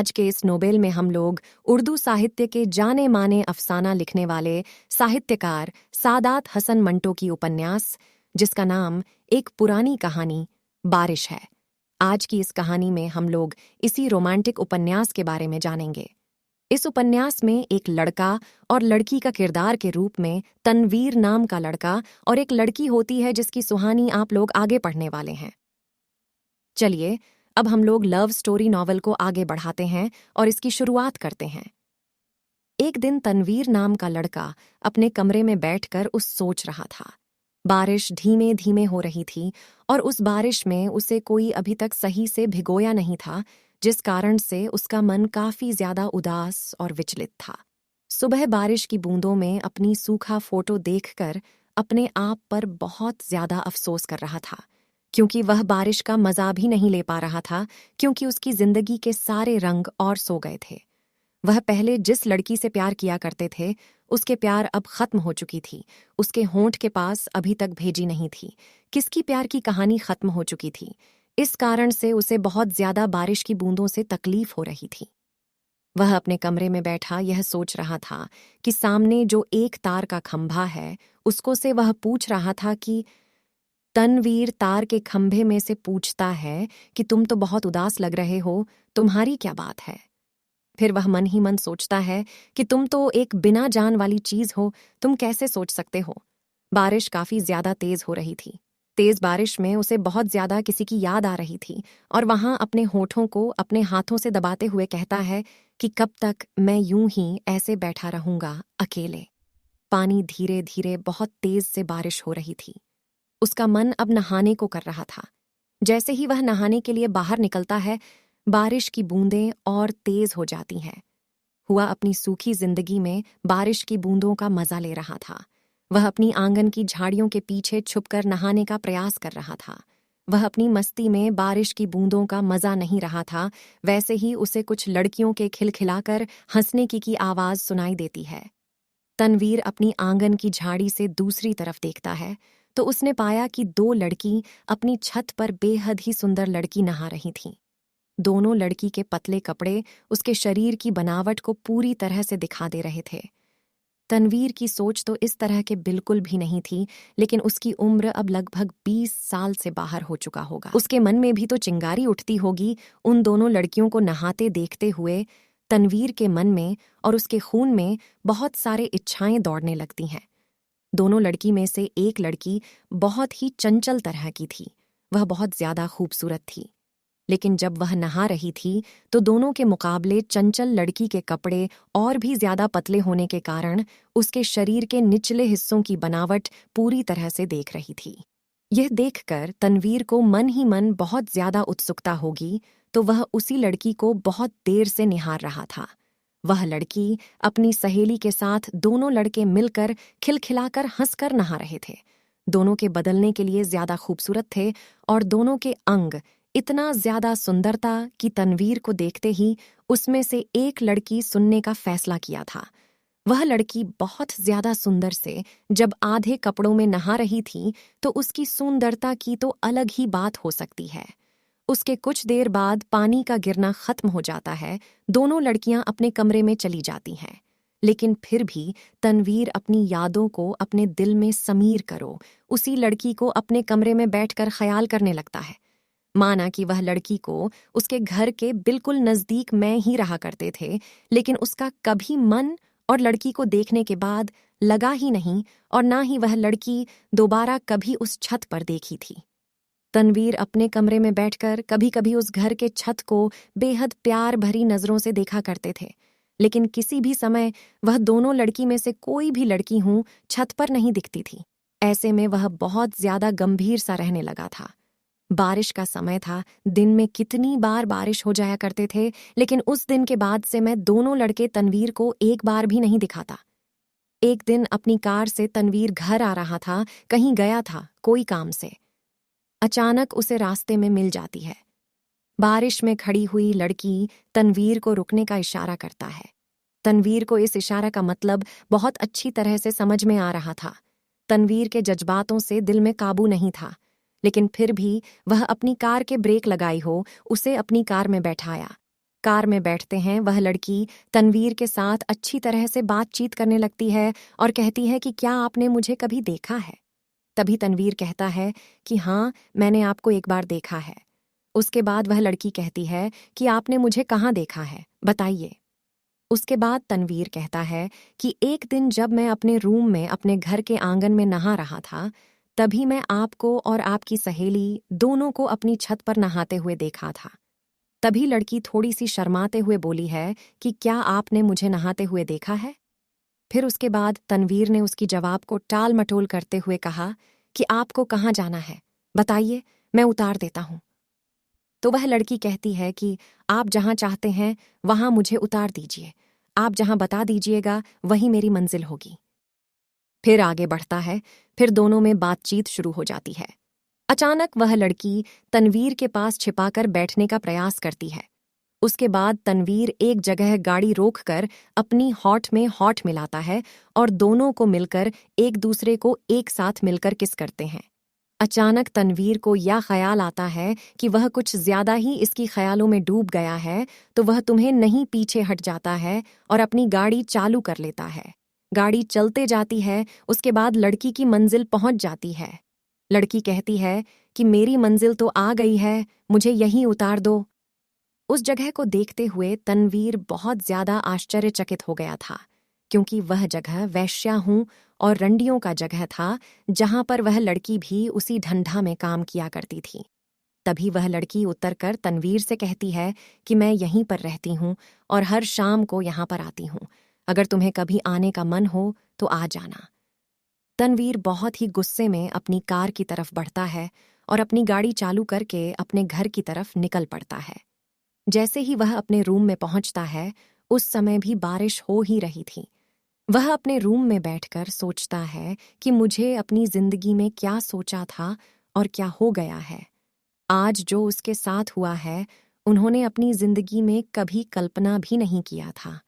आज के इस नोबेल में हम लोग उर्दू साहित्य के जाने माने अफसाना लिखने वाले साहित्यकार सादात हसन मंटो की उपन्यास, जिसका नाम एक पुरानी कहानी बारिश है। आज की इस कहानी में हम लोग इसी रोमांटिक उपन्यास के बारे में जानेंगे। इस उपन्यास में एक लड़का और लड़की का किरदार के रूप में तनवीर नाम का लड़का और एक लड़की होती है जिसकी सुहानी आप लोग आगे पढ़ने वाले हैं। चलिए अब हम लोग लव स्टोरी नॉवल को आगे बढ़ाते हैं और इसकी शुरुआत करते हैं। एक दिन तनवीर नाम का लड़का अपने कमरे में बैठकर सोच रहा था। बारिश धीमे धीमे हो रही थी और उस बारिश में उसे कोई अभी तक सही से भिगोया नहीं था, जिस कारण से उसका मन काफी ज्यादा उदास और विचलित था। सुबह बारिश की बूंदों में अपनी सूखा फोटो देखकर अपने आप पर बहुत ज्यादा अफसोस कर रहा था, क्योंकि वह बारिश का मजा भी नहीं ले पा रहा था, क्योंकि उसकी जिंदगी के सारे रंग और सो गए थे। वह पहले जिस लड़की से प्यार किया करते थे, उसके प्यार अब खत्म हो चुकी थी। उसके होंठ के पास अभी तक भेजी नहीं थी। किसकी प्यार की कहानी खत्म हो चुकी थी। इस कारण से उसे बहुत ज्यादा बारिश की बूंदों से तकलीफ हो रही थी। वह अपने कमरे में बैठा यह सोच रहा था कि सामने जो एक तार का खंभा है, उसको से वह पूछ रहा था कि तनवीर तार के खंभे में से पूछता है कि तुम तो बहुत उदास लग रहे हो, तुम्हारी क्या बात है। फिर वह मन ही मन सोचता है कि तुम तो एक बिना जान वाली चीज हो, तुम कैसे सोच सकते हो। बारिश काफी ज्यादा तेज हो रही थी। तेज बारिश में उसे बहुत ज्यादा किसी की याद आ रही थी और वहां अपने होठों को अपने हाथों से दबाते हुए कहता है कि कब तक मैं यूं ही ऐसे बैठा रहूंगा अकेले। पानी धीरे धीरे बहुत तेज से बारिश हो रही थी। उसका मन अब नहाने को कर रहा था। जैसे ही वह नहाने के लिए बाहर निकलता है, बारिश की बूंदें और तेज हो जाती हैं। हुआ अपनी सूखी जिंदगी में बारिश की बूंदों का मजा ले रहा था। वह अपनी आंगन की झाड़ियों के पीछे छुपकर नहाने का प्रयास कर रहा था। वह अपनी मस्ती में बारिश की बूंदों का मजा नहीं रहा था। वैसे ही उसे कुछ लड़कियों के खिलखिलाकर हंसने की आवाज सुनाई देती है। तनवीर अपनी आंगन की झाड़ी से दूसरी तरफ देखता है तो उसने पाया कि दो लड़की अपनी छत पर बेहद ही सुंदर लड़की नहा रही थीं। दोनों लड़की के पतले कपड़े उसके शरीर की बनावट को पूरी तरह से दिखा दे रहे थे। तनवीर की सोच तो इस तरह के बिल्कुल भी नहीं थी, लेकिन उसकी उम्र अब लगभग 20 साल से बाहर हो चुका होगा। उसके मन में भी तो चिंगारी उठती होगी उन दोनों लड़कियों को नहाते देखते हुए। तनवीर के मन में और उसके खून में बहुत सारे इच्छाएं दौड़ने लगती हैं। दोनों लड़की में से एक लड़की बहुत ही चंचल तरह की थी। वह बहुत ज्यादा खूबसूरत थी, लेकिन जब वह नहा रही थी तो दोनों के मुकाबले चंचल लड़की के कपड़े और भी ज्यादा पतले होने के कारण उसके शरीर के निचले हिस्सों की बनावट पूरी तरह से देख रही थी। यह देखकर तनवीर को मन ही मन बहुत ज्यादा उत्सुकता होगी, तो वह उसी लड़की को बहुत देर से निहार रहा था। वह लड़की अपनी सहेली के साथ दोनों लड़के मिलकर खिलखिलाकर हंसकर नहा रहे थे। दोनों के बदलने के लिए ज्यादा खूबसूरत थे और दोनों के अंग इतना ज्यादा सुंदर था कि तनवीर को देखते ही उसमें से एक लड़की सुनने का फैसला किया था। वह लड़की बहुत ज्यादा सुंदर से जब आधे कपड़ों में नहा रही थी तो उसकी सुंदरता की तो अलग ही बात हो सकती है। उसके कुछ देर बाद पानी का गिरना खत्म हो जाता है। दोनों लड़कियां अपने कमरे में चली जाती हैं, लेकिन फिर भी तनवीर अपनी यादों को अपने दिल में समीर करो उसी लड़की को अपने कमरे में बैठकर ख्याल करने लगता है। माना कि वह लड़की को उसके घर के बिल्कुल नजदीक में ही रहा करते थे, लेकिन उसका कभी मन और लड़की को देखने के बाद लगा ही नहीं और ना ही वह लड़की दोबारा कभी उस छत पर देखी थी। तनवीर अपने कमरे में बैठकर कभी कभी उस घर के छत को बेहद प्यार भरी नजरों से देखा करते थे, लेकिन किसी भी समय वह दोनों लड़की में से कोई भी लड़की हूं छत पर नहीं दिखती थी। ऐसे में वह बहुत ज्यादा गंभीर सा रहने लगा था। बारिश का समय था, दिन में कितनी बार बारिश हो जाया करते थे, लेकिन उस दिन के बाद से मैं दोनों लड़के तनवीर को एक बार भी नहीं दिखाता। एक दिन अपनी कार से तनवीर घर आ रहा था, कहीं गया था कोई काम से। अचानक उसे रास्ते में मिल जाती है। बारिश में खड़ी हुई लड़की तनवीर को रुकने का इशारा करता है। तनवीर को इस इशारा का मतलब बहुत अच्छी तरह से समझ में आ रहा था। तनवीर के जज्बातों से दिल में काबू नहीं था, लेकिन फिर भी वह अपनी कार के ब्रेक लगाई हो उसे अपनी कार में बैठाया। कार में बैठते हैं, वह लड़की तनवीर के साथ अच्छी तरह से बातचीत करने लगती है और कहती है कि क्या आपने मुझे कभी देखा है। तभी तनवीर कहता है कि हाँ, मैंने आपको एक बार देखा है। उसके बाद वह लड़की कहती है कि आपने मुझे कहाँ देखा है, बताइए। उसके बाद तनवीर कहता है कि एक दिन जब मैं अपने रूम में अपने घर के आंगन में नहा रहा था, तभी मैं आपको और आपकी सहेली दोनों को अपनी छत पर नहाते हुए देखा था। तभी लड़की थोड़ी सी शर्माते हुए बोली है कि क्या आपने मुझे नहाते हुए देखा है। फिर उसके बाद तनवीर ने उसकी जवाब को टाल मटोल करते हुए कहा कि आपको कहाँ जाना है, बताइए, मैं उतार देता हूँ। तो वह लड़की कहती है कि आप जहाँ चाहते हैं वहाँ मुझे उतार दीजिए, आप जहाँ बता दीजिएगा वही मेरी मंजिल होगी। फिर आगे बढ़ता है, फिर दोनों में बातचीत शुरू हो जाती है। अचानक वह लड़की तनवीर के पास छिपाकर बैठने का प्रयास करती है। उसके बाद तनवीर एक जगह गाड़ी रोककर अपनी हॉट में हॉट मिलाता है और दोनों को मिलकर एक दूसरे को एक साथ मिलकर किस करते हैं। अचानक तनवीर को यह ख्याल आता है कि वह कुछ ज्यादा ही इसकी ख्यालों में डूब गया है, तो वह तुम्हें नहीं पीछे हट जाता है और अपनी गाड़ी चालू कर लेता है। गाड़ी चलते जाती है, उसके बाद लड़की की मंजिल पहुंच जाती है। लड़की कहती है कि मेरी मंजिल तो आ गई है, मुझे यहीं उतार दो। उस जगह को देखते हुए तनवीर बहुत ज्यादा आश्चर्यचकित हो गया था, क्योंकि वह जगह वैश्या हूं और रंडियों का जगह था, जहां पर वह लड़की भी उसी ढंढा में काम किया करती थी। तभी वह लड़की उतरकर तनवीर से कहती है कि मैं यहीं पर रहती हूँ और हर शाम को यहाँ पर आती हूँ, अगर तुम्हें कभी आने का मन हो तो आ जाना। तनवीर बहुत ही गुस्से में अपनी कार की तरफ बढ़ता है और अपनी गाड़ी चालू करके अपने घर की तरफ निकल पड़ता है। जैसे ही वह अपने रूम में पहुंचता है, उस समय भी बारिश हो ही रही थी। वह अपने रूम में बैठकर सोचता है कि मुझे अपनी जिंदगी में क्या सोचा था और क्या हो गया है। आज जो उसके साथ हुआ है, उन्होंने अपनी जिंदगी में कभी कल्पना भी नहीं किया था।